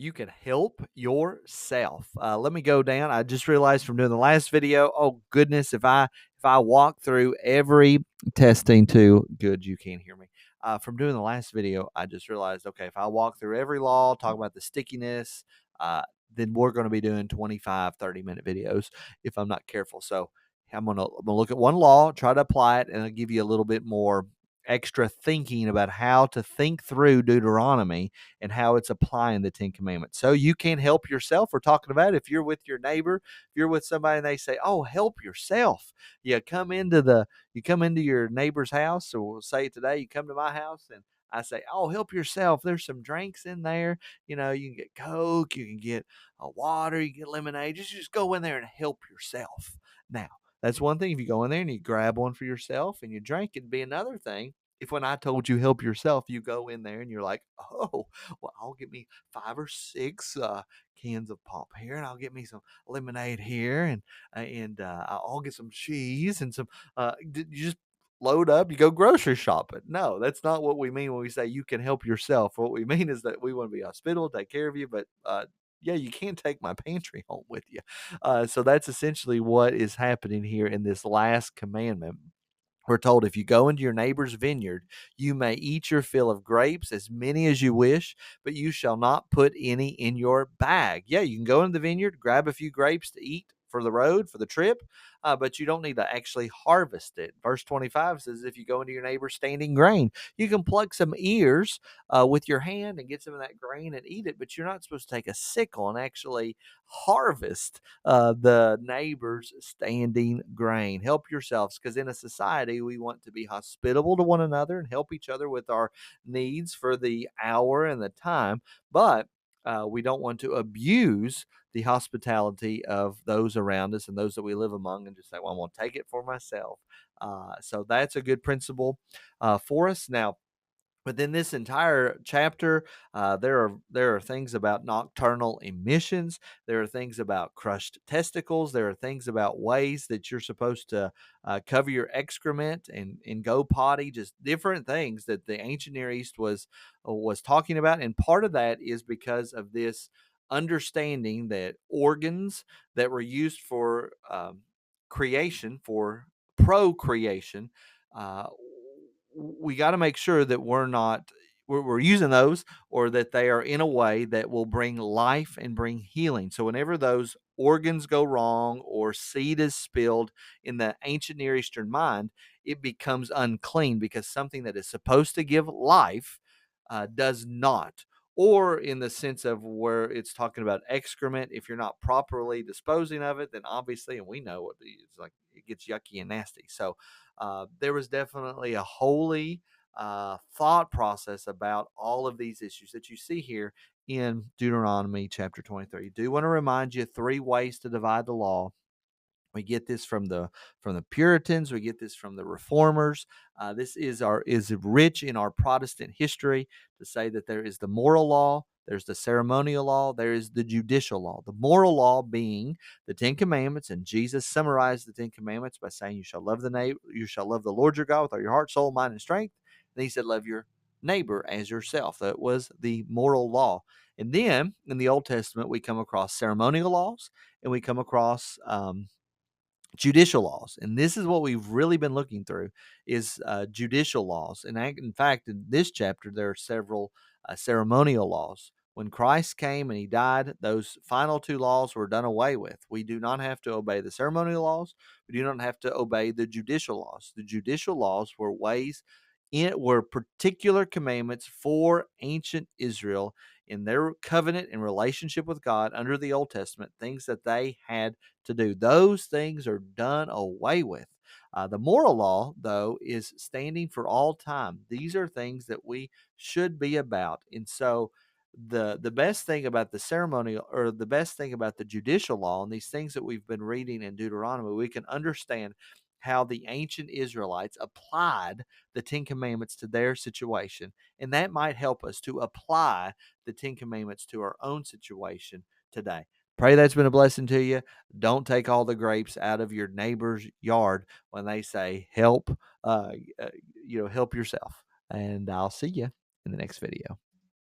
you can help yourself. Let me go down. I just realized from doing the last video. Oh goodness, if I walk through every testing to good, you can't hear me. From doing the last video, I just realized, okay, if I walk through every law, talk about the stickiness, uh, then we're going to be doing 25, 30-minute videos if I'm not careful. So I'm gonna look at one law, try to apply it, and I'll give you a little bit more extra thinking about how to think through Deuteronomy and how it's applying the Ten Commandments. So you can help yourself. We're talking about if you're with your neighbor, if you're with somebody and they say, "Oh, help yourself." You come into your neighbor's house. So we'll say today you come to my house and I say, "Oh, help yourself. There's some drinks in there. You can get Coke, you can get water, you can get lemonade. Just go in there and help yourself." Now, that's one thing. If you go in there and you grab one for yourself and you drink, it'd be another thing if when I told you help yourself, you go in there and you're like, "Oh, well, I'll get me 5 or 6 cans of pop here, and I'll get me some lemonade here, and I'll get some cheese and some." You just load up, you go grocery shopping. No, that's not what we mean when we say you can help yourself. What we mean is that we want to be hospitable, take care of you, but yeah, you can't take my pantry home with you. So that's essentially what is happening here in this last commandment. We're told if you go into your neighbor's vineyard, you may eat your fill of grapes, as many as you wish, but you shall not put any in your bag. Yeah, you can go into the vineyard, grab a few grapes to eat for the road, for the trip, but you don't need to actually harvest it. Verse 25 says, if you go into your neighbor's standing grain, you can pluck some ears with your hand and get some of that grain and eat it, but you're not supposed to take a sickle and actually harvest the neighbor's standing grain. Help yourselves, because in a society, we want to be hospitable to one another and help each other with our needs for the hour and the time. But we don't want to abuse the hospitality of those around us and those that we live among and just say, well, I'm going to take it for myself. So that's a good principle for us. Now, within this entire chapter, there are things about nocturnal emissions. There are things about crushed testicles. There are things about ways that you're supposed to cover your excrement and go potty. Just different things that the ancient Near East was talking about, and part of that is because of this understanding that organs that were used for creation, for procreation. Uh, we got to make sure that we're using those, or that they are in a way that will bring life and bring healing. So whenever those organs go wrong or seed is spilled in the ancient Near Eastern mind, it becomes unclean because something that is supposed to give life does not. Or in the sense of where it's talking about excrement, if you're not properly disposing of it, then obviously, and we know what it's like, it gets yucky and nasty. So there was definitely a holy thought process about all of these issues that you see here in Deuteronomy chapter 23. I do want to remind you 3 ways to divide the law. We get this from the Puritans. We get this from the Reformers. This is rich in our Protestant history to say that there is the moral law, there's the ceremonial law, there is the judicial law. The moral law being the 10 Commandments, and Jesus summarized the 10 Commandments by saying, you shall love the Lord your God with all your heart, soul, mind, and strength." And he said, "Love your neighbor as yourself." That was the moral law. And then in the Old Testament, we come across ceremonial laws, and we come across judicial laws, and this is what we've really been looking through is judicial laws. And in fact, in this chapter there are several ceremonial laws. When Christ came and he died, those final 2 laws were done away with. We do not have to obey the ceremonial laws. We do not have to obey the judicial laws. The judicial laws were particular commandments for ancient Israel in their covenant and relationship with God under the Old Testament, things that they had to do. Those things are done away with. The moral law, though, is standing for all time. These are things that we should be about. And so the best thing about the ceremonial, or the best thing about the judicial law and these things that we've been reading in Deuteronomy, we can understand how the ancient Israelites applied the 10 Commandments to their situation. And that might help us to apply the 10 Commandments to our own situation today. Pray that's been a blessing to you. Don't take all the grapes out of your neighbor's yard when they say help, help yourself. And I'll see you in the next video.